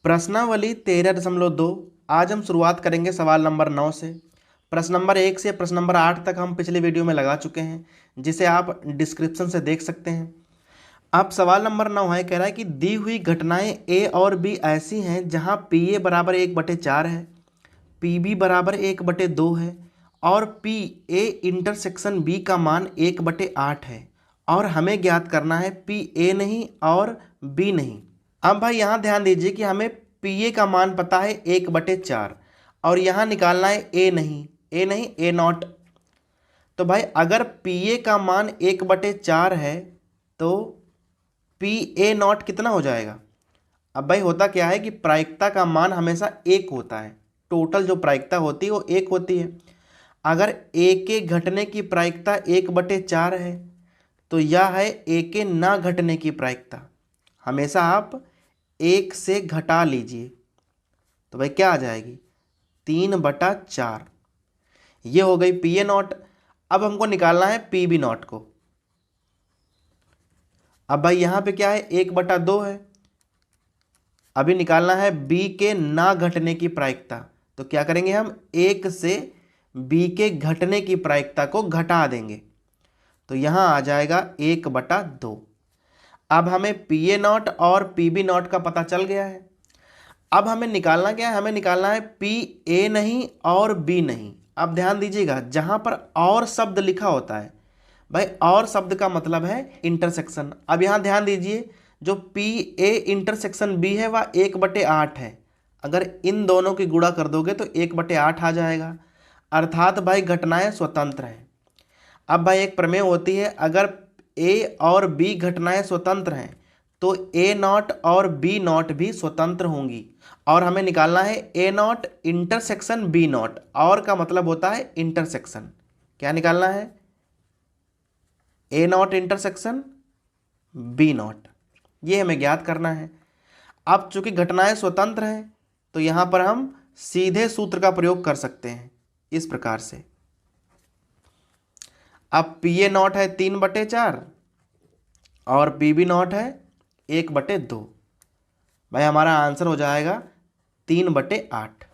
प्रश्नावली 13.2। आज हम शुरुआत करेंगे सवाल नंबर 9 से। प्रश्न नंबर 1 से प्रश्न नंबर 8 तक हम पिछले वीडियो में लगा चुके हैं, जिसे आप डिस्क्रिप्शन से देख सकते हैं। अब सवाल नंबर 9 है, कह रहा है कि दी हुई घटनाएं ए और बी ऐसी हैं जहां पी ए बराबर 1/4 है, पी बी बराबर 1/2 है और पी ए इंटरसेक्शन बी का मान 1/8 है और हमें ज्ञात करना है पी ए नहीं और बी नहीं। अब भाई यहाँ ध्यान दीजिए कि हमें पी ए का मान पता है 1/4 और यहाँ निकालना है ए नहीं ए नॉट। तो भाई अगर पी ए का मान 1/4 है तो पी ए नॉट कितना हो जाएगा। अब भाई होता क्या है कि प्रायिकता का मान हमेशा 1 होता है, टोटल जो प्रायिकता होती है वो 1 होती है। अगर ए के घटने की प्रायिकता 1/4 है तो यह है ए के ना घटने की प्रायिकता। हमेशा आप 1 से घटा लीजिए तो भाई क्या आ जाएगी 3/4। ये हो गई पी ए नॉट। अब हमको निकालना है पी बी नॉट को। अब भाई यहाँ पे क्या है 1/2 है, अभी निकालना है बी के ना घटने की प्रायिकता। तो क्या करेंगे हम 1 से बी के घटने की प्रायिकता को घटा देंगे तो यहाँ आ जाएगा 1/2। अब हमें पी ए नॉट और पी बी नॉट का पता चल गया है। अब हमें निकालना क्या है, हमें निकालना है पी ए नहीं और बी नहीं। अब ध्यान दीजिएगा जहाँ पर और शब्द लिखा होता है, भाई और शब्द का मतलब है इंटरसेक्शन। अब यहाँ ध्यान दीजिए जो पी ए इंटरसेक्शन बी है वह 1/8 है। अगर इन दोनों की गुणा कर दोगे तो 1/8 आ जाएगा, अर्थात भाई घटनाएं स्वतंत्र हैं। अब भाई एक प्रमेय होती है, अगर ए और बी घटनाएं स्वतंत्र हैं तो ए नॉट और बी नॉट भी स्वतंत्र होंगी और हमें निकालना है ए नॉट इंटरसेक्शन बी नॉट। और का मतलब होता है इंटरसेक्शन। क्या निकालना है ए नॉट इंटरसेक्शन बी नॉट, ये हमें ज्ञात करना है। अब चूंकि घटनाएं स्वतंत्र हैं तो यहां पर हम सीधे सूत्र का प्रयोग कर सकते हैं इस प्रकार से। अब पी ए नॉट है 3/4 और पी बी नॉट है 1/2। भाई हमारा आंसर हो जाएगा 3/8।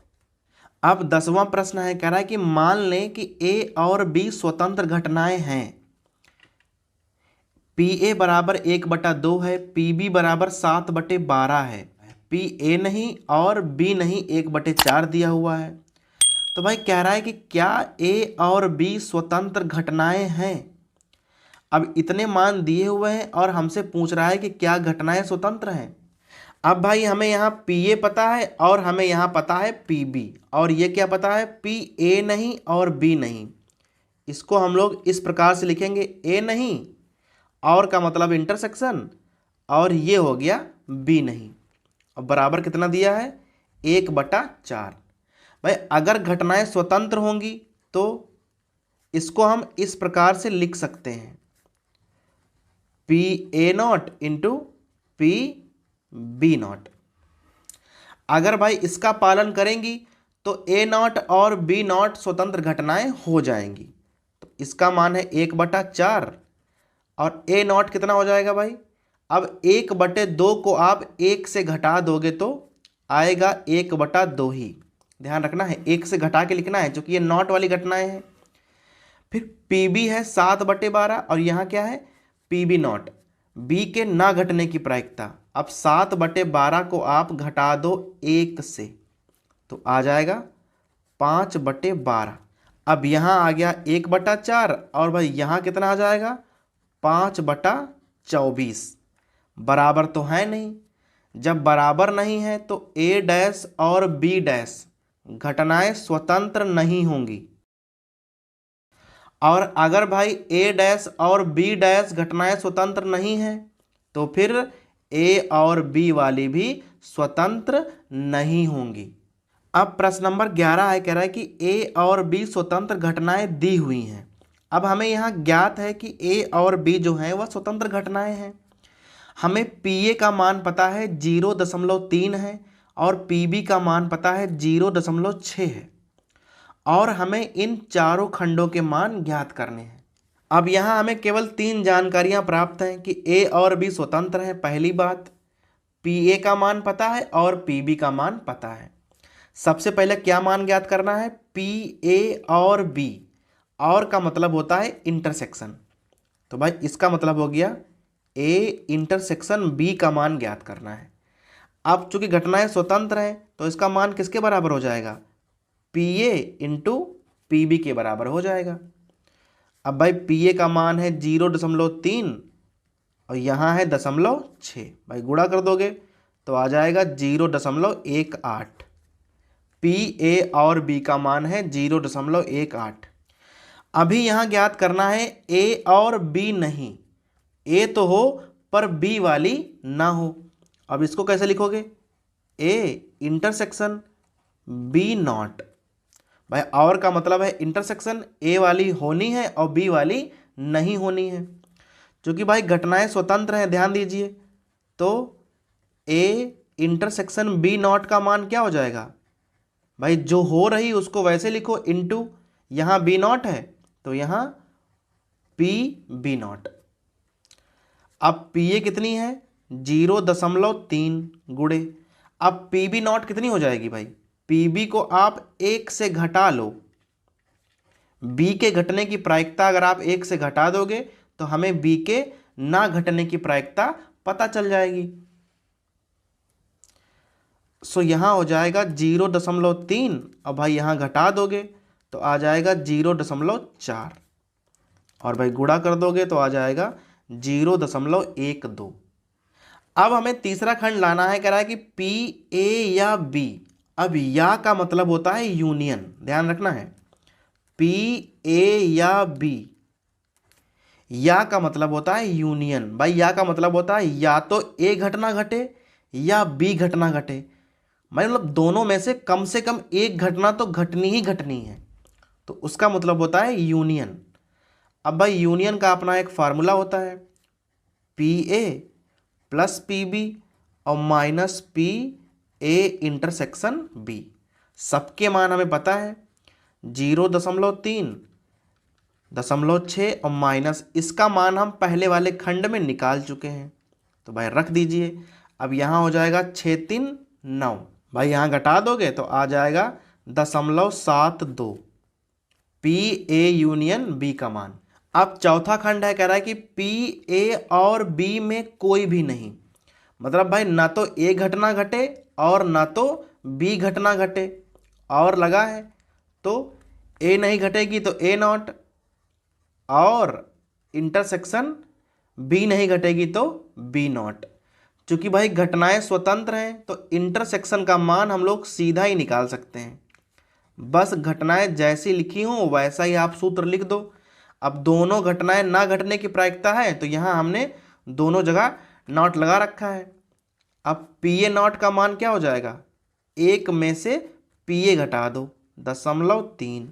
अब 10वां प्रश्न है, कह रहा है कि मान लें कि ए और बी स्वतंत्र घटनाएं हैं। पी ए बराबर 1/2 है, पी बी बराबर 7/12 है, पी ए नहीं और बी नहीं 1/4 दिया हुआ है। तो भाई कह रहा है कि क्या ए और बी स्वतंत्र घटनाएं हैं। अब इतने मान दिए हुए हैं और हमसे पूछ रहा है कि क्या घटनाएं स्वतंत्र हैं। अब भाई हमें यहाँ पी ए पता है और हमें यहाँ पता है पी बी, और ये क्या पता है पी ए नहीं और बी नहीं। इसको हम लोग इस प्रकार से लिखेंगे ए नहीं और का मतलब इंटरसेक्शन और ये हो गया बी नहीं। अब बराबर कितना दिया है 1/4। भाई अगर घटनाएं स्वतंत्र होंगी तो इसको हम इस प्रकार से लिख सकते हैं P A not into P B not. अगर भाई इसका पालन करेंगी तो ए नॉट और बी नॉट स्वतंत्र घटनाएं हो जाएंगी। तो इसका मान है 1/4 और ए नॉट कितना हो जाएगा भाई। अब 1/2 को आप 1 से घटा दोगे तो आएगा 1/2 ही। ध्यान रखना है 1 से घटा के लिखना है क्योंकि ये नॉट वाली घटनाएं हैं। फिर पी बी है 7/12 और यहाँ क्या है पी बी नॉट, बी के ना घटने की प्रायिकता। अब 7/12 को आप घटा दो 1 से तो आ जाएगा 5/12। अब यहाँ आ गया 1/4 और भाई यहाँ कितना आ जाएगा 5/24। बराबर तो है नहीं, जब बराबर नहीं है तो ए डैश और बी डैश घटनाएं स्वतंत्र नहीं होंगी। और अगर भाई ए डैश और बी डैश घटनाएं स्वतंत्र नहीं हैं तो फिर ए और बी वाली भी स्वतंत्र नहीं होंगी। अब प्रश्न नंबर 11 है, कह रहा है कि ए और बी स्वतंत्र घटनाएं दी हुई हैं। अब हमें यहाँ ज्ञात है कि ए और बी जो हैं वह स्वतंत्र घटनाएं हैं। हमें पी ए का मान पता है 0.3 है और पी बी का मान पता है 0.6 है और हमें इन चारों खंडों के मान ज्ञात करने हैं। अब यहाँ हमें केवल 3 जानकारियाँ प्राप्त हैं कि ए और बी स्वतंत्र हैं, पहली बात। पी ए का मान पता है और पी बी का मान पता है। सबसे पहले क्या मान ज्ञात करना है? पी ए और बी, और का मतलब होता है इंटरसेक्शन। तो भाई इसका मतलब हो गया ए इंटरसेक्शन बी का मान ज्ञात करना है। अब चूंकि घटनाएं स्वतंत्र हैं तो इसका मान किसके बराबर हो जाएगा? P A into P B के बराबर हो जाएगा। अब भाई पी ए का मान है 0.3 और यहाँ है 0.6, भाई गुणा कर दोगे तो आ जाएगा 0.18। पी ए और बी का मान है 0.18। अभी यहाँ ज्ञात करना है ए और बी नहीं, ए तो हो पर बी वाली ना हो। अब इसको कैसे लिखोगे? A intersection B not. भाई और का मतलब है इंटरसेक्शन, ए वाली होनी है और बी वाली नहीं होनी है। क्योंकि भाई घटनाएं स्वतंत्र हैं, ध्यान दीजिए, तो ए इंटरसेक्शन बी नॉट का मान क्या हो जाएगा? भाई जो हो रही उसको वैसे लिखो, इंटू यहाँ बी नॉट है तो यहाँ पी बी नॉट। अब पी ए कितनी है? 0.3 गुणे, अब पी बी नॉट कितनी हो जाएगी भाई? पी बी को आप 1 से घटा लो, बी के घटने की प्रायिकता अगर आप 1 से घटा दोगे तो हमें बी के ना घटने की प्रायिकता पता चल जाएगी। सो यहां हो जाएगा 0.3 और भाई यहां घटा दोगे तो आ जाएगा 0.4 और भाई गुणा कर दोगे तो आ जाएगा 0.12। अब हमें तीसरा खंड लाना है, कह रहा है कि पी ए या बी। अब या का मतलब होता है यूनियन, ध्यान रखना है, पी ए या बी, या का मतलब होता है यूनियन। भाई या का मतलब होता है या तो ए घटना घटे या बी घटना घटे, मतलब दोनों में से कम एक घटना तो घटनी ही घटनी है, तो उसका मतलब होता है यूनियन। अब भाई यूनियन का अपना एक फार्मूला होता है, P A plus P B और minus P A intersection B. सबके मान हमें पता है 0.3, 0.6 और माइनस इसका मान हम पहले वाले खंड में निकाल चुके हैं, तो भाई रख दीजिए। अब यहाँ हो जाएगा 6×3=9, भाई यहाँ घटा दोगे तो आ जाएगा 0.72 पी ए यूनियन बी का मान। अब चौथा खंड है, कह रहा है कि पी ए और बी में कोई भी नहीं, मतलब भाई ना तो ए घटना घटे और ना तो बी घटना घटे, और लगा है तो ए नहीं घटेगी तो ए नॉट, और इंटरसेक्शन बी नहीं घटेगी तो बी नॉट। चूंकि भाई घटनाएं स्वतंत्र हैं तो इंटरसेक्शन का मान हम लोग सीधा ही निकाल सकते हैं, बस घटनाएं जैसी लिखी हों वैसा ही आप सूत्र लिख दो। अब दोनों घटनाएं ना घटने की प्रायिकता है तो यहाँ हमने दोनों जगह नॉट लगा रखा है। अब पी ए नॉट का मान क्या हो जाएगा? 1 में से पी ए घटा दो 0.3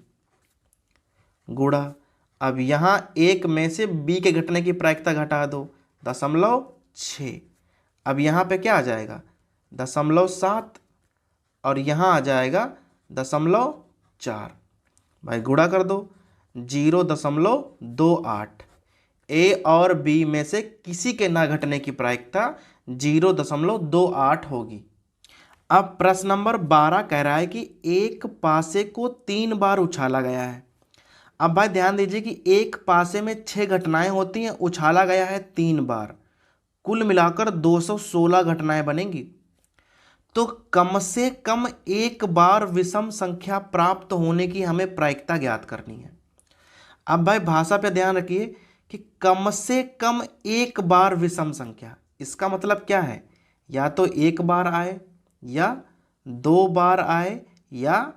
गुणा, अब यहाँ 1 में से बी के घटने की प्रायिकता घटा दो 0.6, अब यहाँ पे क्या आ जाएगा? 0.7 और यहाँ आ जाएगा 0.4, भाई गुणा कर दो 0.28। ए और बी में से किसी के ना घटने की प्रायिकता 0.28 होगी। अब प्रश्न नंबर 12 कह रहा है कि एक पासे को 3 बार उछाला गया है। अब भाई ध्यान दीजिए कि एक पासे में 6 घटनाएं होती हैं, उछाला गया है 3 बार, कुल मिलाकर 216 घटनाएं बनेंगी। तो कम से कम एक बार विषम संख्या प्राप्त होने की हमें प्रायिकता ज्ञात करनी है। अब भाई भाषा पे ध्यान रखिए कि कम से कम एक बार विषम संख्या, इसका मतलब क्या है? या तो एक बार आए या 2 बार आए या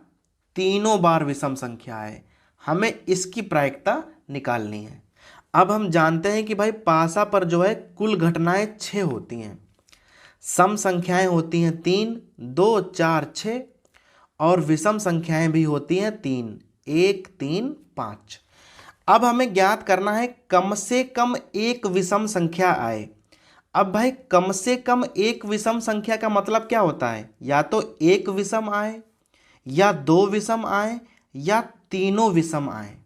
तीनों बार विषम संख्या आए, हमें इसकी प्रायिकता निकालनी है। अब हम जानते हैं कि भाई पासा पर जो है कुल घटनाएं 6 होती हैं, सम संख्याएं होती हैं 3, 2, 4, 6 और विषम संख्याएं भी होती हैं 3, 1, 3, 5। अब हमें ज्ञात करना है कम से कम एक विषम संख्या आए। अब भाई कम से कम एक विषम संख्या का मतलब क्या होता है? या तो एक विषम आए या 2 विषम आए या तीनों विषम आए।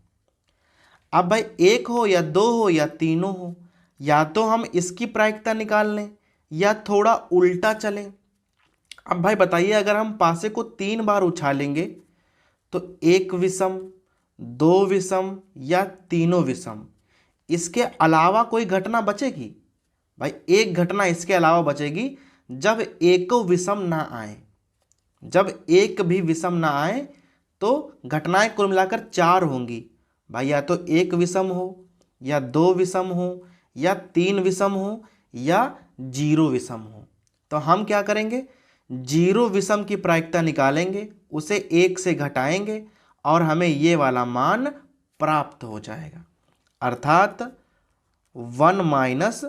अब भाई 1 हो या 2 हो या तीनों हो, या तो हम इसकी प्रायिकता निकाल लें या थोड़ा उल्टा चलें। अब भाई बताइए, अगर हम पासे को 3 बार उछालेंगे तो 1 विषम, 2 विषम या तीनों विषम, इसके अलावा कोई घटना बचेगी? भाई एक घटना इसके अलावा बचेगी, जब एको विषम ना आए। जब एक भी विषम ना आए तो घटनाएं कुल मिलाकर 4 होंगी। भाई या तो 1 विषम हो, या 2 विषम हो, या 3 विषम हो, या 0 विषम हो। तो हम क्या करेंगे, 0 विषम की प्रायिकता निकालेंगे, उसे 1 से घटाएंगे और हमें ये वाला मान प्राप्त हो जाएगा। अर्थात 1 माइनस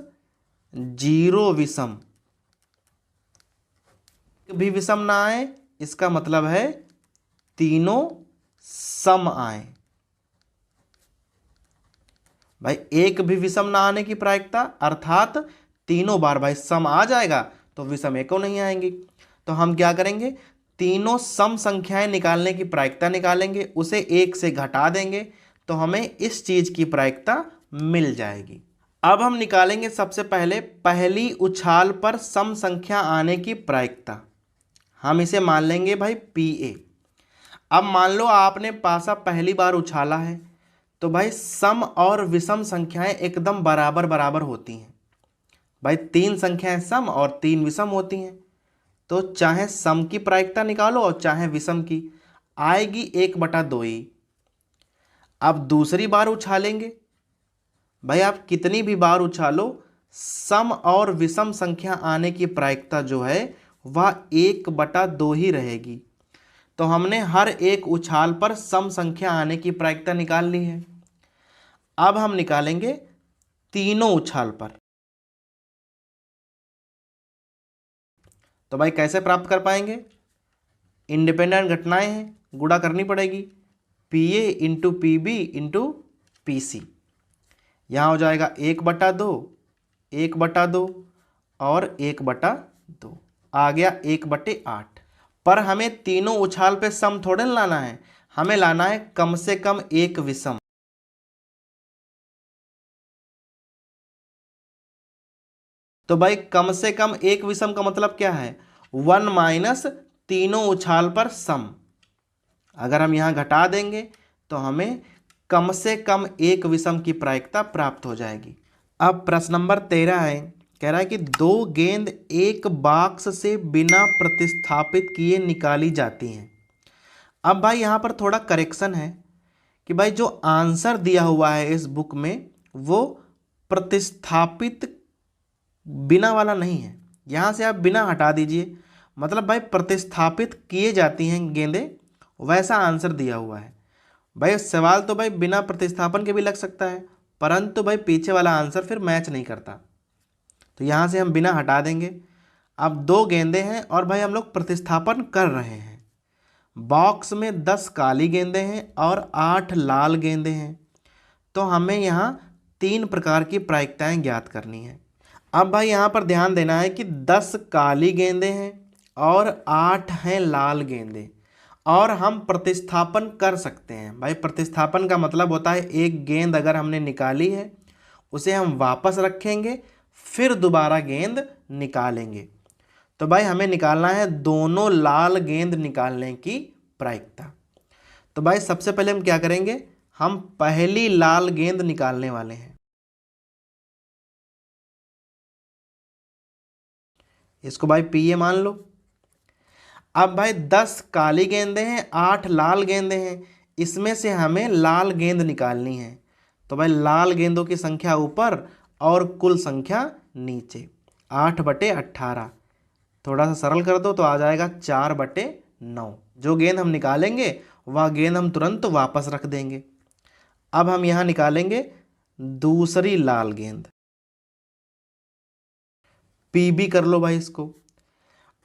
0 विषम, भी विषम ना आए, इसका मतलब है तीनों सम आए। भाई एक भी विषम ना आने की प्रायिकता अर्थात तीनों बार भाई सम आ जाएगा तो विषम एको नहीं आएंगी। तो हम क्या करेंगे, तीनों सम संख्याएं निकालने की प्रायिकता निकालेंगे, उसे 1 से घटा देंगे तो हमें इस चीज की प्रायिकता मिल जाएगी। अब हम निकालेंगे सबसे पहले पहली उछाल पर सम संख्या आने की प्रायिकता। हम इसे मान लेंगे भाई PA। अब मान लो आपने पासा पहली बार उछाला है तो भाई सम और विषम संख्याएं एकदम बराबर बराबर होती हैं। भाई 3 संख्याएं सम और 3 विषम होती हैं, तो चाहे सम की प्रायिकता निकालो और चाहे विषम की, आएगी 1/2 ही। अब दूसरी बार उछालेंगे, भाई आप कितनी भी बार उछालो सम और विषम संख्या आने की प्रायिकता जो है वह 1/2 ही रहेगी। तो हमने हर एक उछाल पर सम संख्या आने की प्रायिकता निकाल ली है। अब हम निकालेंगे तीनों उछाल पर। तो भाई कैसे प्राप्त कर पाएंगे, इंडिपेंडेंट घटनाएं हैं, गुणा करनी पड़ेगी, PA into PB into PC। यहाँ हो जाएगा 1/2, 1/2 और 1/2, आ गया 1/8। पर हमें तीनों उछाल पे सम थोड़े ना लाना है, हमें लाना है कम से कम 1 विषम। तो भाई कम से कम 1 विषम का मतलब क्या है, 1 माइनस तीनों उछाल पर सम। अगर हम यहाँ घटा देंगे तो हमें कम से कम 1 विषम की प्रायिकता प्राप्त हो जाएगी। अब प्रश्न नंबर 13 है, कह रहा है कि 2 गेंद एक बॉक्स से बिना प्रतिस्थापित किए निकाली जाती हैं। अब भाई यहाँ पर थोड़ा करेक्शन है कि भाई जो आंसर दिया हुआ है इस बुक में वो प्रतिस्थापित बिना वाला नहीं है। यहाँ से आप बिना हटा दीजिए, मतलब भाई प्रतिस्थापित किए जाती हैं गेंदें, वैसा आंसर दिया हुआ है। भाई सवाल तो भाई बिना प्रतिस्थापन के भी लग सकता है, परंतु भाई पीछे वाला आंसर फिर मैच नहीं करता। तो यहाँ से हम बिना हटा देंगे। अब 2 गेंदें हैं और भाई हम लोग प्रतिस्थापन कर रहे हैं। बॉक्स में 10 काली गेंदें हैं और 8 लाल गेंदें हैं। तो हमें यहाँ 3 प्रकार की प्रायिकताएं ज्ञात करनी है। अब भाई यहाँ पर ध्यान देना है कि 10 काली गेंदें हैं और 8 हैं लाल गेंदें, और हम प्रतिस्थापन कर सकते हैं। भाई प्रतिस्थापन का मतलब होता है एक गेंद अगर हमने निकाली है उसे हम वापस रखेंगे, फिर दोबारा गेंद निकालेंगे। तो भाई हमें निकालना है दोनों लाल गेंद निकालने की प्रायिकता। तो भाई सबसे पहले हम क्या करेंगे, हम पहली लाल गेंद निकालने वाले हैं। इसको भाई PA मान लो। अब भाई 10 काली गेंदें हैं, 8 लाल गेंदें हैं, इसमें से हमें लाल गेंद निकालनी है। तो भाई लाल गेंदों की संख्या ऊपर और कुल संख्या नीचे, 8/18। थोड़ा सा सरल कर दो तो आ जाएगा 4/9। जो गेंद हम निकालेंगे वह गेंद हम तुरंत वापस रख देंगे। अब हम यहाँ निकालेंगे दूसरी लाल गेंद, PB कर लो भाई इसको।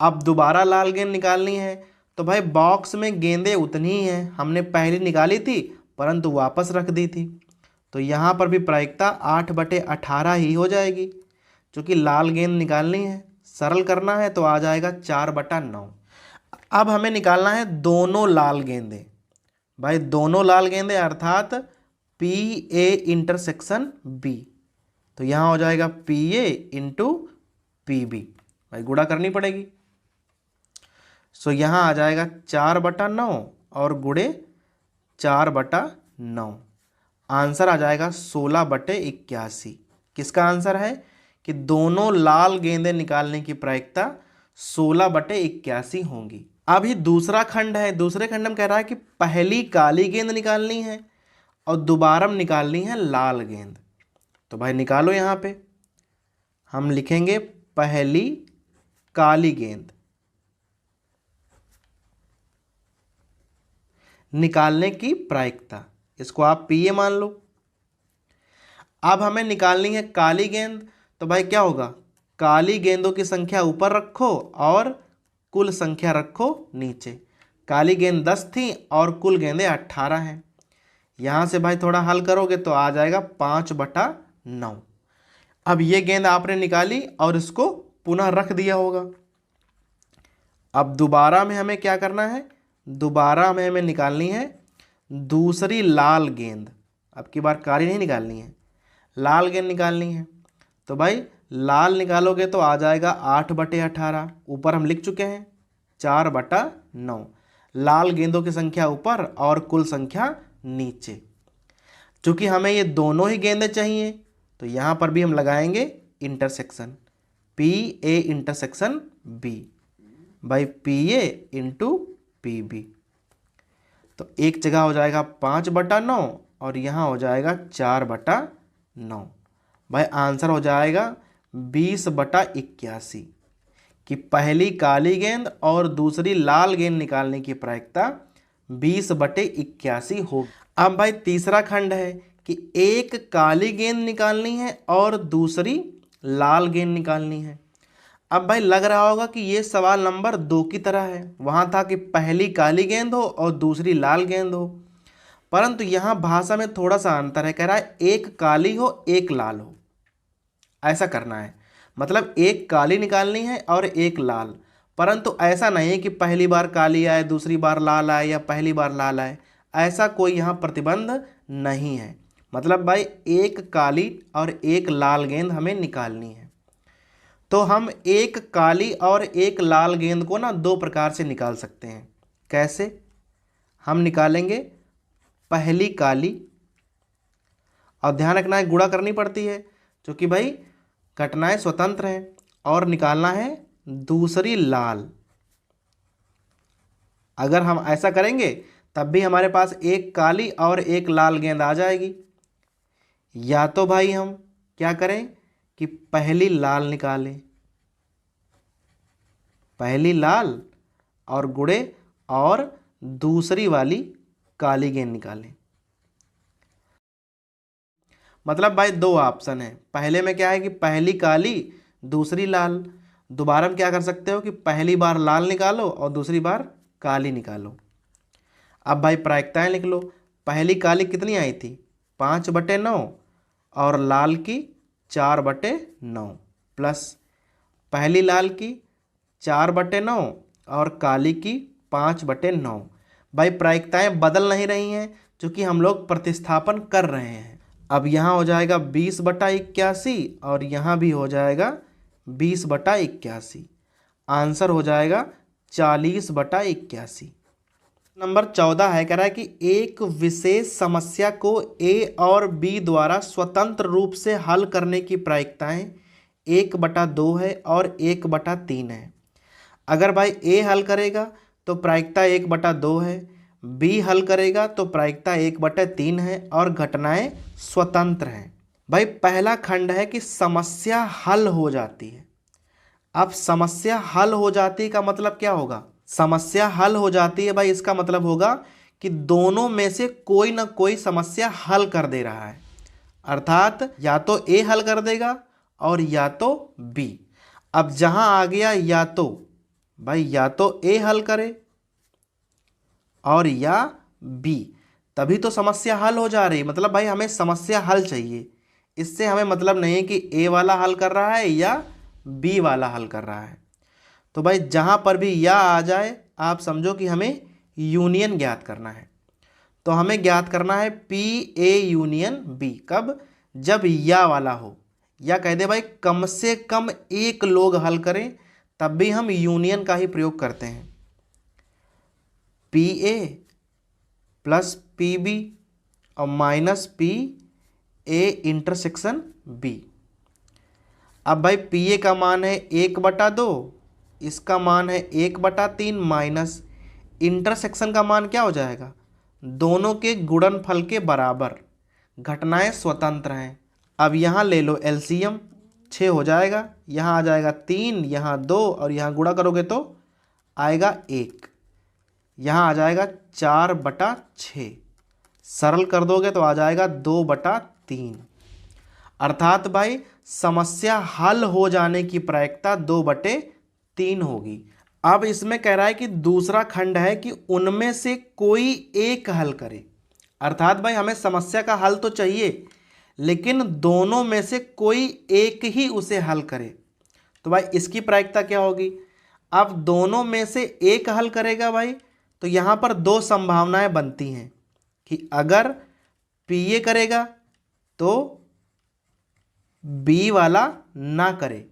अब दोबारा लाल गेंद निकालनी है, तो भाई बॉक्स में गेंदें उतनी ही हैं, हमने पहले निकाली थी परंतु वापस रख दी थी। तो यहाँ पर भी प्रायिकता 8/18 ही हो जाएगी, क्योंकि लाल गेंद निकालनी है। सरल करना है तो आ जाएगा 4/9। अब हमें निकालना है दोनों लाल गेंदें। भाई दोनों लाल गेंदें अर्थात PA इंटरसेक्शन B। तो यहाँ हो जाएगा PA इंटू पी बी। भाई गुणा करनी पड़ेगी। सो यहाँ आ जाएगा 4/9 और गुणे 4/9। आंसर आ जाएगा 16/81। किसका आंसर है कि दोनों लाल गेंदें निकालने की प्रायिकता 16/81 होंगी। अभी दूसरा खंड है। दूसरे खंड में कह रहा है कि पहली काली गेंद निकालनी है और दोबारा निकालनी है लाल गेंद। तो भाई निकालो। यहाँ पे हम लिखेंगे पहली काली गेंद निकालने की प्रायिकता, इसको आप पीए मान लो। अब हमें निकालनी है काली गेंद। तो भाई क्या होगा, काली गेंदों की संख्या ऊपर रखो और कुल संख्या रखो नीचे। काली गेंद 10 थी और कुल गेंदें 18 हैं। यहाँ से भाई थोड़ा हल करोगे तो आ जाएगा 5/9। अब ये गेंद आपने निकाली और इसको पुनः रख दिया होगा। अब दोबारा में हमें क्या करना है, दोबारा में हमें निकालनी है दूसरी लाल गेंद। अब की बार काली नहीं निकालनी है, लाल गेंद निकालनी है। तो भाई लाल निकालोगे तो आ जाएगा 8/18। ऊपर हम लिख चुके हैं 4/9। लाल गेंदों की संख्या ऊपर और कुल संख्या नीचे। चूंकि हमें ये दोनों ही गेंदें चाहिए तो यहाँ पर भी हम लगाएंगे intersection, P A intersection B by P A into P B. तो एक जगह हो जाएगा 5/9 और यहाँ हो जाएगा 4/9। भाई आंसर हो जाएगा 20/81 कि पहली काली गेंद और दूसरी लाल गेंद निकालने की प्रायिकता 20/81 हो। अब भाई तीसरा खंड है कि एक काली गेंद निकालनी है और दूसरी लाल गेंद निकालनी है। अब भाई लग रहा होगा कि ये सवाल नंबर 2 की तरह है। वहाँ था कि पहली काली गेंद हो और दूसरी लाल गेंद हो, परंतु यहाँ भाषा में थोड़ा सा अंतर है। कह रहा है एक काली हो एक लाल हो, ऐसा करना है। मतलब एक काली निकालनी है और एक लाल, परंतु ऐसा नहीं है कि पहली बार काली आए दूसरी बार लाल आए या पहली बार लाल आए, ऐसा कोई यहाँ प्रतिबंध नहीं है। मतलब भाई एक काली और एक लाल गेंद हमें निकालनी है। तो हम एक काली और एक लाल गेंद को ना 2 प्रकार से निकाल सकते हैं। कैसे? हम निकालेंगे पहली काली, और ध्यान रखना है गुणा करनी पड़ती है क्योंकि भाई घटनाएं स्वतंत्र हैं, और निकालना है दूसरी लाल। अगर हम ऐसा करेंगे तब भी हमारे पास एक काली और एक लाल गेंद आ जाएगी। या तो भाई हम क्या करें कि पहली लाल निकालें, पहली लाल और गुणे और दूसरी वाली काली गेंद निकालें। मतलब भाई 2 ऑप्शन है। पहले में क्या है कि पहली काली दूसरी लाल। दोबारा में क्या कर सकते हो कि पहली बार लाल निकालो और दूसरी बार काली निकालो। अब भाई प्रायिकताएं लिख लो। पहली काली कितनी आई थी 5/9 और लाल की 4/9 प्लस पहली लाल की 4/9 और काली की 5/9। भाई प्रायिकताएं बदल नहीं रही हैं क्योंकि हम लोग प्रतिस्थापन कर रहे हैं। अब यहाँ हो जाएगा 20/81 और यहाँ भी हो जाएगा 20/81। आंसर हो जाएगा 40/81। नंबर 14 है। कह रहा है कि एक विशेष समस्या को ए और बी द्वारा स्वतंत्र रूप से हल करने की प्रायिकताएं 1/2 है और 1/3 है। अगर भाई ए हल करेगा तो प्रायिकता 1/2 है, बी हल करेगा तो प्रायिकता 1/3 है और घटनाएं स्वतंत्र हैं। भाई पहला खंड है कि समस्या हल हो जाती है। अब समस्या हल हो जाती का मतलब क्या होगा? समस्या हल हो जाती है भाई, इसका मतलब होगा कि दोनों में से कोई ना कोई समस्या हल कर दे रहा है। अर्थात या तो ए हल कर देगा और या तो बी। अब जहां आ गया या तो, भाई या तो ए हल करे और या बी, तभी तो समस्या हल हो जा रही। मतलब भाई हमें समस्या हल चाहिए। इससे हमें मतलब नहीं है कि ए वाला हल कर रहा है या बी वाला हल कर रहा है। तो भाई जहाँ पर भी या आ जाए आप समझो कि हमें यूनियन ज्ञात करना है। तो हमें ज्ञात करना है पी ए यूनियन बी। कब? जब या वाला हो। या कह दे भाई कम से कम एक लोग हल करें, तब भी हम यूनियन का ही प्रयोग करते हैं। P A plus P B और minus P A intersection B. अब भाई पी ए का मान है 1/2, इसका मान है 1/3 माइनस इंटरसेक्शन का मान क्या हो जाएगा, दोनों के गुणनफल के बराबर। घटनाएं स्वतंत्र हैं। अब यहाँ ले लो एलसीएम, 6 हो जाएगा, यहाँ आ जाएगा 3, यहाँ 2 और यहाँ गुणा करोगे तो आएगा 1, यहाँ आ जाएगा 4/6। सरल कर दोगे तो आ जाएगा 2/3। अर्थात भाई समस्या हल हो जाने की प्रायिकता 2/3 होगी। अब इसमें कह रहा है कि दूसरा खंड है कि उनमें से कोई एक हल करे। अर्थात भाई हमें समस्या का हल तो चाहिए, लेकिन दोनों में से कोई एक ही उसे हल करे। तो भाई इसकी प्रायिकता क्या होगी, अब दोनों में से एक हल करेगा भाई, तो यहाँ पर दो संभावनाएं बनती हैं कि अगर पी ए करेगा तो बी वाला ना करे।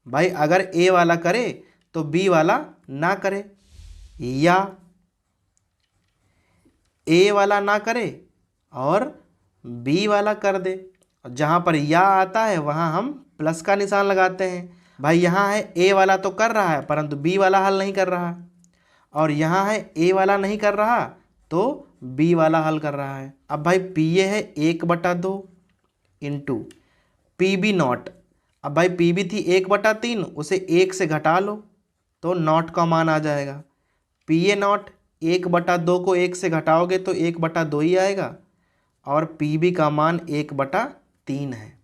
भाई अगर ए वाला करे तो बी वाला ना करे, या ए वाला ना करे और बी वाला कर दे। जहाँ पर या आता है वहाँ हम प्लस का निशान लगाते हैं। भाई यहाँ है ए वाला तो कर रहा है परंतु बी वाला हल नहीं कर रहा, और यहाँ है ए वाला नहीं कर रहा तो बी वाला हल कर रहा है। अब भाई पी ए है 1/2 इंटू पी बी नॉट। अब भाई पी बी थी 1/3, उसे 1 से घटा लो तो नॉट का मान आ जाएगा। पी ए नॉट 1/2 को 1 से घटाओगे तो 1/2 ही आएगा, और पी बी का मान 1/3 है।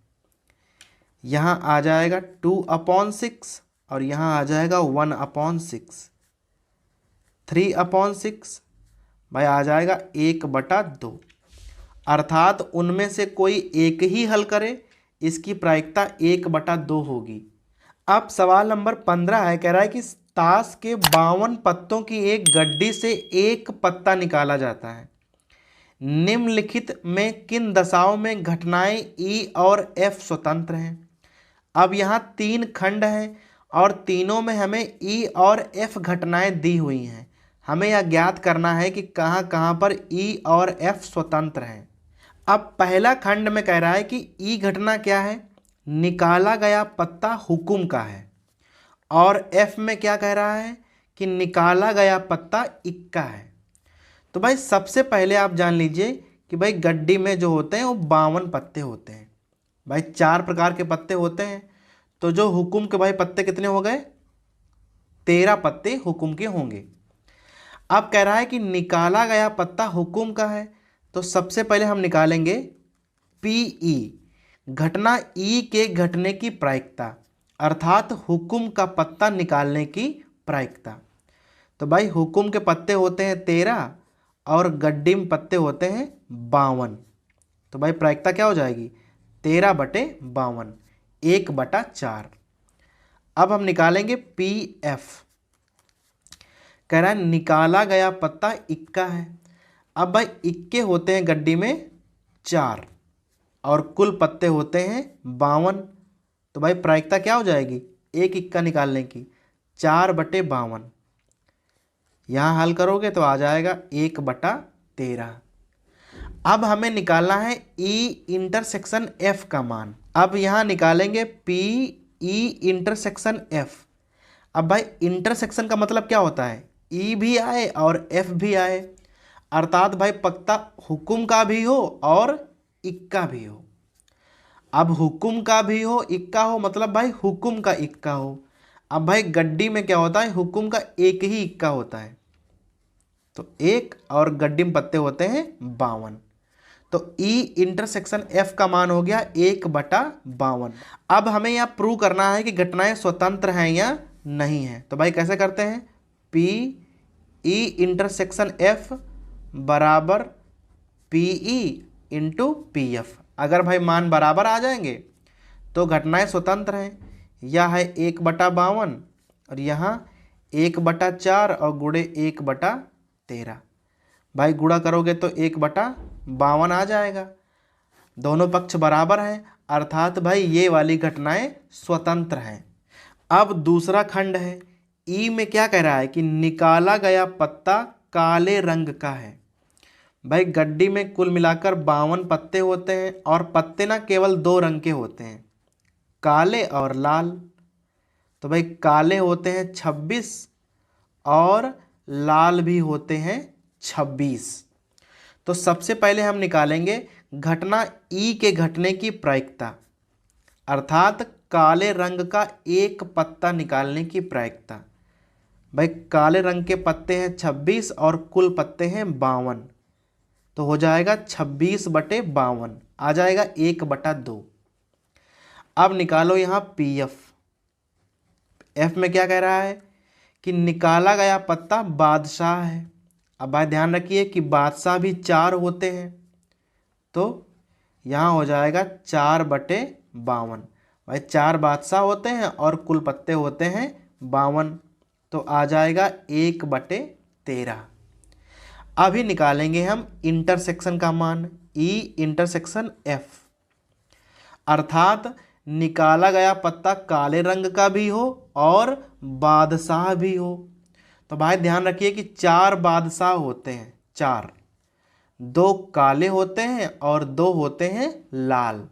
यहाँ आ जाएगा 2/6 और यहाँ आ जाएगा 1/6, 3/6 भाई आ जाएगा 1/2। अर्थात उनमें से कोई एक ही हल करे, इसकी प्रायिकता 1/2 होगी। अब सवाल नंबर 15 है, कह रहा है कि ताश के 52 पत्तों की एक गड्डी से एक पत्ता निकाला जाता है। निम्नलिखित में किन दशाओं में घटनाएं ई और एफ स्वतंत्र हैं। अब यहाँ 3 खंड हैं और तीनों में हमें ई और एफ घटनाएं दी हुई हैं। हमें यह ज्ञात करना है कि कहाँ कहाँ पर ई और एफ स्वतंत्र हैं। अब पहला खंड में कह रहा है कि ई घटना क्या है, निकाला गया पत्ता हुकुम का है, और एफ में क्या कह रहा है कि निकाला गया पत्ता इक्का है। तो भाई सबसे पहले आप जान लीजिए कि भाई गड्डी में जो होते हैं वो 52 पत्ते होते हैं। भाई 4 प्रकार के पत्ते होते हैं, तो जो हुकुम के भाई पत्ते कितने हो गए, 13 पत्ते हुकुम के होंगे। अब कह रहा है कि निकाला गया पत्ता हुकुम का है, तो सबसे पहले हम निकालेंगे पी ई, घटना ई के घटने की प्रायिकता, अर्थात हुकुम का पत्ता निकालने की प्रायिकता। तो भाई हुकुम के पत्ते होते हैं 13 और गड्डी में पत्ते होते हैं 52। तो भाई प्रायिकता क्या हो जाएगी, 13/52, 1/4। अब हम निकालेंगे पी एफ। कह रहा है निकाला गया पत्ता इक्का है। अब भाई इक्के होते हैं गड्डी में 4 और कुल पत्ते होते हैं 52। तो भाई प्रायिकता क्या हो जाएगी, एक इक्का निकालने की, 4/52। यहाँ हल करोगे तो आ जाएगा 1/13। अब हमें निकालना है ई इंटरसेक्शन एफ का मान। अब यहाँ निकालेंगे पी ई इंटरसेक्शन एफ। अब भाई इंटरसेक्शन का मतलब क्या होता है, ई भी आए और एफ भी आए, अर्थात भाई पत्ता हुकुम का भी हो और इक्का भी हो। अब हुकुम का भी हो इक्का हो मतलब भाई हुकुम का इक्का हो। अब भाई गड्डी में क्या होता है, हुकुम का एक ही इक्का होता है, तो 1 और गड्डी में पत्ते होते हैं 52। तो ई इंटरसेक्शन एफ का मान हो गया 1/52। अब हमें यह प्रूव करना है कि घटनाएं स्वतंत्र हैं या नहीं है। तो भाई कैसे करते हैं, पी ई इंटरसेक्शन एफ बराबर P E into P F. अगर भाई मान बराबर आ जाएंगे तो घटनाएं स्वतंत्र हैं। यह है 1/52 और यहाँ 1/4 और गुणे 1/13। भाई गुणा करोगे तो 1/52 आ जाएगा। दोनों पक्ष बराबर हैं। अर्थात भाई ये वाली घटनाएं स्वतंत्र हैं। अब दूसरा खंड है, ई में क्या कह रहा है कि निकाला गया पत्ता काले रंग का है। भाई गड्डी में कुल मिलाकर 52 पत्ते होते हैं और पत्ते ना केवल 2 रंग के होते हैं, काले और लाल। तो भाई काले होते हैं 26 और लाल भी होते हैं 26। तो सबसे पहले हम निकालेंगे घटना ई के घटने की प्रायिकता, अर्थात काले रंग का एक पत्ता निकालने की प्रायिकता। भाई काले रंग के पत्ते हैं 26 और कुल पत्ते हैं 52, तो हो जाएगा 26/52, आ जाएगा 1/2। अब निकालो यहाँ पी एफ। एफ में क्या कह रहा है कि निकाला गया पत्ता बादशाह है। अब भाई ध्यान रखिए कि बादशाह भी 4 होते हैं, तो यहाँ हो जाएगा 4/52। भाई 4 बादशाह होते हैं और कुल पत्ते होते हैं 52, तो आ जाएगा 1/13। अभी निकालेंगे हम इंटरसेक्शन का मान, ई इंटरसेक्शन एफ, अर्थात निकाला गया पत्ता काले रंग का भी हो और बादशाह भी हो। तो भाई ध्यान रखिए कि 4 बादशाह होते हैं, 4, 2 काले होते हैं और 2 होते हैं लाल।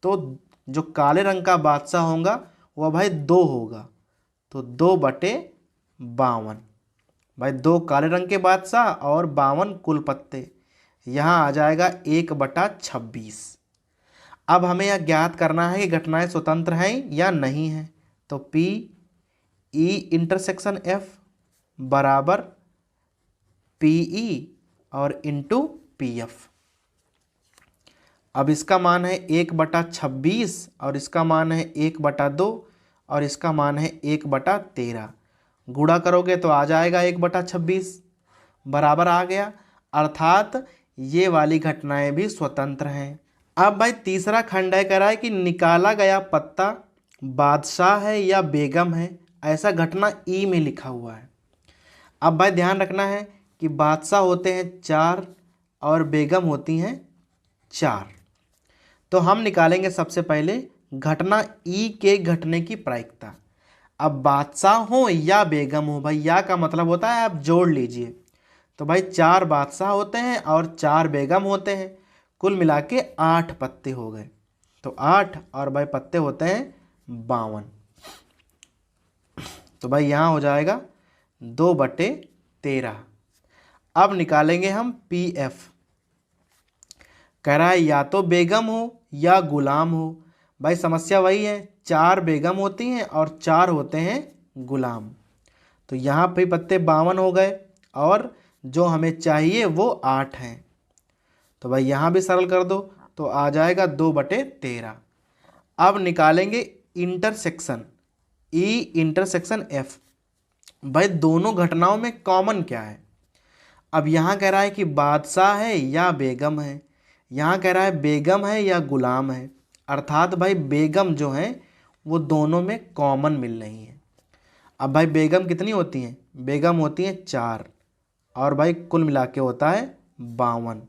तो जो काले रंग का बादशाह होगा वह भाई 2 होगा, तो 2/52। भाई 2 काले रंग के बादशाह और 52 कुल पत्ते, यहाँ आ जाएगा 1/26। अब हमें यह ज्ञात करना है कि घटनाएं स्वतंत्र हैं या नहीं हैं। तो पी ई इंटरसेक्शन एफ बराबर पीई और इंटू पी एफ। अब इसका मान है 1/26 और इसका मान है 1/2 और इसका मान है 1/13। गुणा करोगे तो आ जाएगा 1/26, बराबर आ गया, अर्थात ये वाली घटनाएं भी स्वतंत्र हैं। अब भाई तीसरा खंड है, कह रहा है कि निकाला गया पत्ता बादशाह है या बेगम है, ऐसा घटना ई में लिखा हुआ है। अब भाई ध्यान रखना है कि बादशाह होते हैं 4 और बेगम होती हैं 4। तो हम निकालेंगे सबसे पहले घटना ई के घटने की प्रायिकता। अब बादशाह हो या बेगम हो, भाई या का मतलब होता है आप जोड़ लीजिए। तो भाई 4 बादशाह होते हैं और 4 बेगम होते हैं, कुल मिला के 8 पत्ते हो गए। तो 8 और भाई पत्ते होते हैं 52, तो भाई यहाँ हो जाएगा 2/13। अब निकालेंगे हम पी एफ। कह रहा है या तो बेगम हो या गुलाम हो। भाई समस्या वही है, 4 बेगम होती हैं और 4 होते हैं गुलाम। तो यहाँ पे पत्ते 52 हो गए और जो हमें चाहिए वो 8 हैं। तो भाई यहाँ भी सरल कर दो तो आ जाएगा 2/13। अब निकालेंगे इंटरसेक्शन, ई इंटरसेक्शन एफ। भाई दोनों घटनाओं में कॉमन क्या है। अब यहाँ कह रहा है कि बादशाह है या बेगम है, यहाँ कह रहा है बेगम है या गुलाम है, अर्थात भाई बेगम जो है वो दोनों में कॉमन मिल रही है। अब भाई बेगम कितनी होती हैं, बेगम होती हैं 4 और भाई कुल मिला के होता है 52,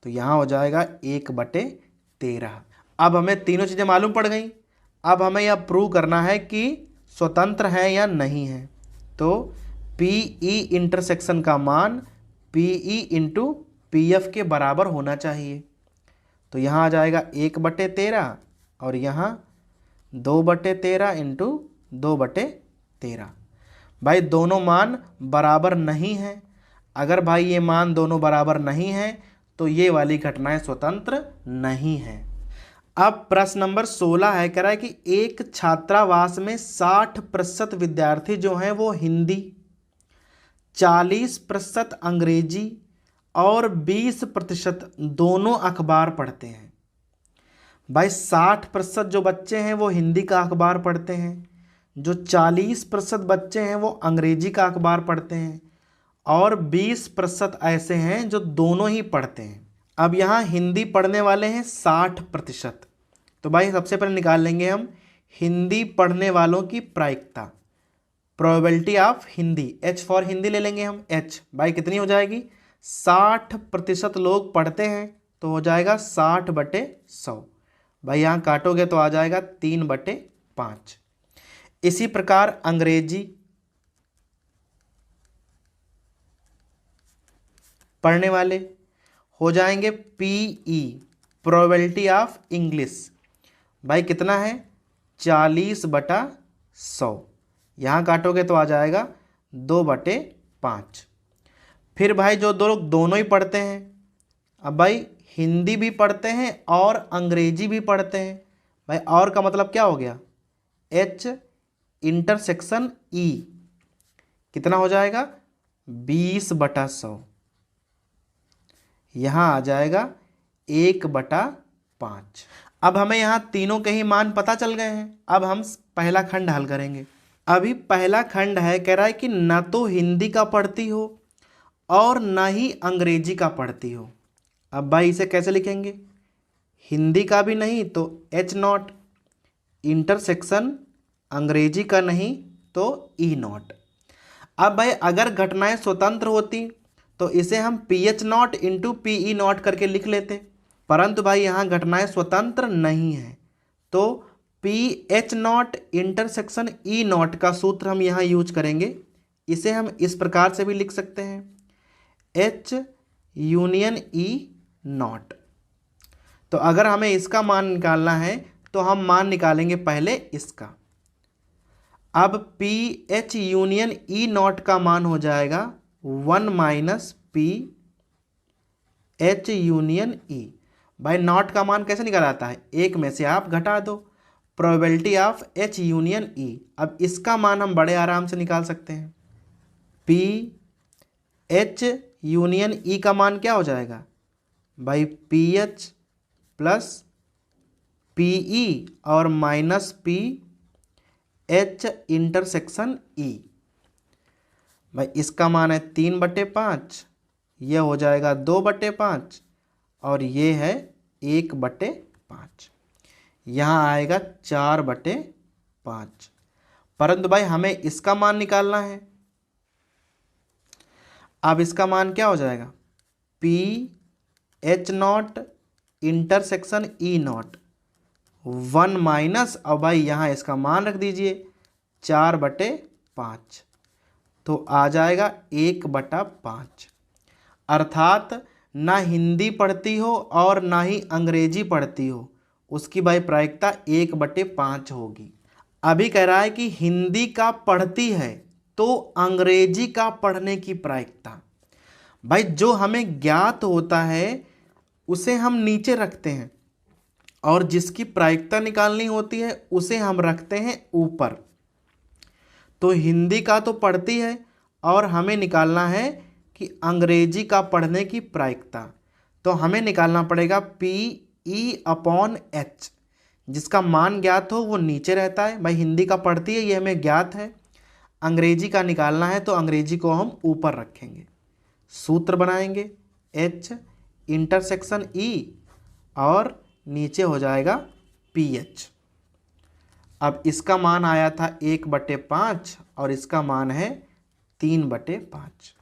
तो यहाँ हो जाएगा 1/13। अब हमें तीनों चीज़ें मालूम पड़ गई। अब हमें यह प्रूव करना है कि स्वतंत्र है या नहीं है। तो पी ई इंटरसेक्शन का मान P E into P F के बराबर होना चाहिए। तो यहाँ आ जाएगा 1/13 और यहाँ 2/13 इंटू 2/13। भाई दोनों मान बराबर नहीं हैं। अगर भाई ये मान दोनों बराबर नहीं हैं तो ये वाली घटनाएं स्वतंत्र नहीं हैं। अब प्रश्न नंबर 16 है, कह रहा है कि एक छात्रावास में 60% विद्यार्थी जो हैं वो हिंदी, 40% अंग्रेजी और 20% दोनों अखबार पढ़ते हैं। भाई 60% जो बच्चे हैं वो हिंदी का अखबार पढ़ते हैं, जो 40% बच्चे हैं वो अंग्रेजी का अखबार पढ़ते हैं और 20% ऐसे हैं जो दोनों ही पढ़ते हैं। अब यहाँ हिंदी पढ़ने वाले हैं 60%। तो भाई सबसे पहले निकाल लेंगे हम हिंदी पढ़ने वालों की प्रायिकता, probability of Hindi. H for Hindi ले लेंगे हम। एच भाई कितनी हो जाएगी, 60% लोग पढ़ते हैं तो हो जाएगा 60/100। भाई यहाँ काटोगे तो आ जाएगा 3/5। इसी प्रकार अंग्रेजी पढ़ने वाले हो जाएंगे पीई, प्रोबेबिलिटी ऑफ इंग्लिश। भाई कितना है 40/100। यहाँ काटोगे तो आ जाएगा 2/5। फिर भाई जो दो लोग दोनों ही पढ़ते हैं, अब भाई हिंदी भी पढ़ते हैं और अंग्रेजी भी पढ़ते हैं। भाई और का मतलब क्या हो गया, H इंटरसेक्शन E कितना हो जाएगा 20/100। यहाँ आ जाएगा 1/5। अब हमें यहाँ तीनों के ही मान पता चल गए हैं। अब हम पहला खंड हल करेंगे। अभी पहला खंड है, कह रहा है कि ना तो हिंदी का पढ़ती हो और ना ही अंग्रेजी का पढ़ती हो। अब भाई इसे कैसे लिखेंगे, हिंदी का भी नहीं तो H0, इंटरसेक्शन अंग्रेजी का नहीं तो E0। अब भाई अगर घटनाएं स्वतंत्र होती तो इसे हम PH0 इंटू PE0 करके लिख लेते, परंतु भाई यहाँ घटनाएं स्वतंत्र नहीं है तो PH0 इंटरसेक्शन E0 का सूत्र हम यहाँ यूज करेंगे। इसे हम इस प्रकार से भी लिख सकते हैं H यूनियन E0। तो अगर हमें इसका मान निकालना है तो हम मान निकालेंगे पहले इसका। अब PH यूनियन E0 का मान हो जाएगा 1 - PH यूनियन E। भाई नॉट का मान कैसे निकाला जाता है, एक में से आप घटा दो, probability of H union E। अब इसका मान हम बड़े आराम से निकाल सकते हैं। PH यूनियन E का मान क्या हो जाएगा भाई PH प्लस PE और माइनस PH इंटरसेक्शन E। भाई इसका मान है 3/5, यह हो जाएगा 2/5 और ये है 1/5। यहाँ आएगा 4/5। परंतु भाई हमें इसका मान निकालना है। अब इसका मान क्या हो जाएगा PH0 इंटरसेक्शन E0 1 माइनस, और भाई यहाँ इसका मान रख दीजिए 4/5 तो आ जाएगा 1/5। अर्थात ना हिंदी पढ़ती हो और ना ही अंग्रेजी पढ़ती हो, उसकी भाई प्रायिकता 1/5 होगी। अभी कह रहा है कि हिंदी का पढ़ती है तो अंग्रेजी का पढ़ने की प्रायिकता। भाई जो हमें ज्ञात होता है उसे हम नीचे रखते हैं और जिसकी प्रायिकता निकालनी होती है उसे हम रखते हैं ऊपर। तो हिंदी का तो पढ़ती है और हमें निकालना है कि अंग्रेजी का पढ़ने की प्रायिकता। तो हमें निकालना पड़ेगा PE/H, जिसका मान ज्ञात हो वो नीचे रहता है। भाई हिंदी का पढ़ती है ये हमें ज्ञात है, अंग्रेजी का निकालना है तो अंग्रेजी को हम ऊपर रखेंगे। सूत्र बनाएंगे H इंटरसेक्शन E और नीचे हो जाएगा PH। अब इसका मान आया था 1/5 और इसका मान है 3/5।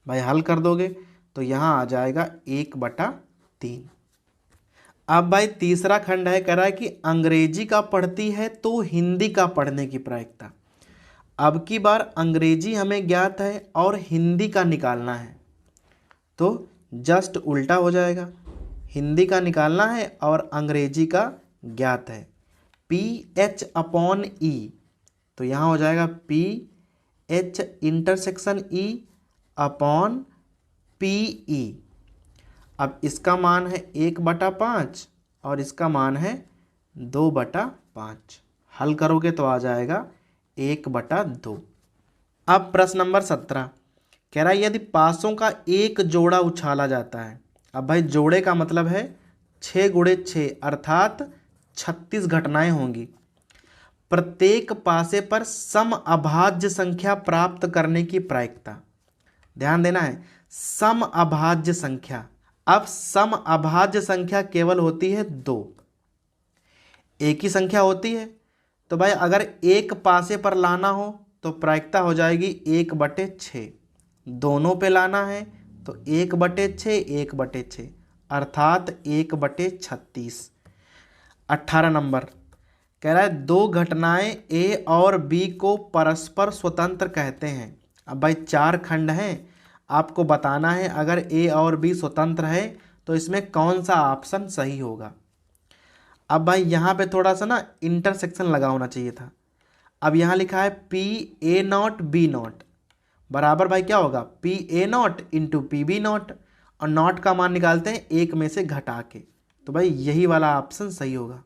भाई हल कर दोगे तो यहाँ आ जाएगा 1/3। अब भाई तीसरा खंड है, कह रहा है कि अंग्रेजी का पढ़ती है तो हिंदी का पढ़ने की प्रायिकता। अब की बार अंग्रेजी हमें ज्ञात है और हिंदी का निकालना है तो जस्ट उल्टा हो जाएगा, हिंदी का निकालना है और अंग्रेजी का ज्ञात है PH/E। तो यहाँ हो जाएगा PH intersection E upon PE। अब इसका मान है 1/5 और इसका मान है 2/5। हल करोगे तो आ जाएगा 1/2। अब प्रश्न नंबर 17 कह रहा है यदि पासों का एक जोड़ा उछाला जाता है। अब भाई जोड़े का मतलब है 6 × 6 अर्थात 36 घटनाएं होंगी। प्रत्येक पासे पर सम अभाज्य संख्या प्राप्त करने की प्रायिकता। ध्यान देना है, सम अभाज्य संख्या। अब सम अभाज्य संख्या केवल होती है 2, एक ही संख्या होती है। तो भाई अगर एक पासे पर लाना हो तो प्रायिकता हो जाएगी 1/6, दोनों पे लाना है तो 1/6 1/6 अर्थात 1/36। 18 नंबर कह रहा है दो घटनाएं ए और बी को परस्पर स्वतंत्र कहते हैं। अब भाई चार खंड हैं, आपको बताना है अगर ए और बी स्वतंत्र है तो इसमें कौन सा ऑप्शन सही होगा। अब भाई यहाँ पे थोड़ा सा ना इंटरसेक्शन लगा होना चाहिए था। अब यहाँ लिखा है P A not B not बराबर भाई क्या होगा, P A not into P B not, और नॉट का मान निकालते हैं एक में से घटा के, तो भाई यही वाला ऑप्शन सही होगा।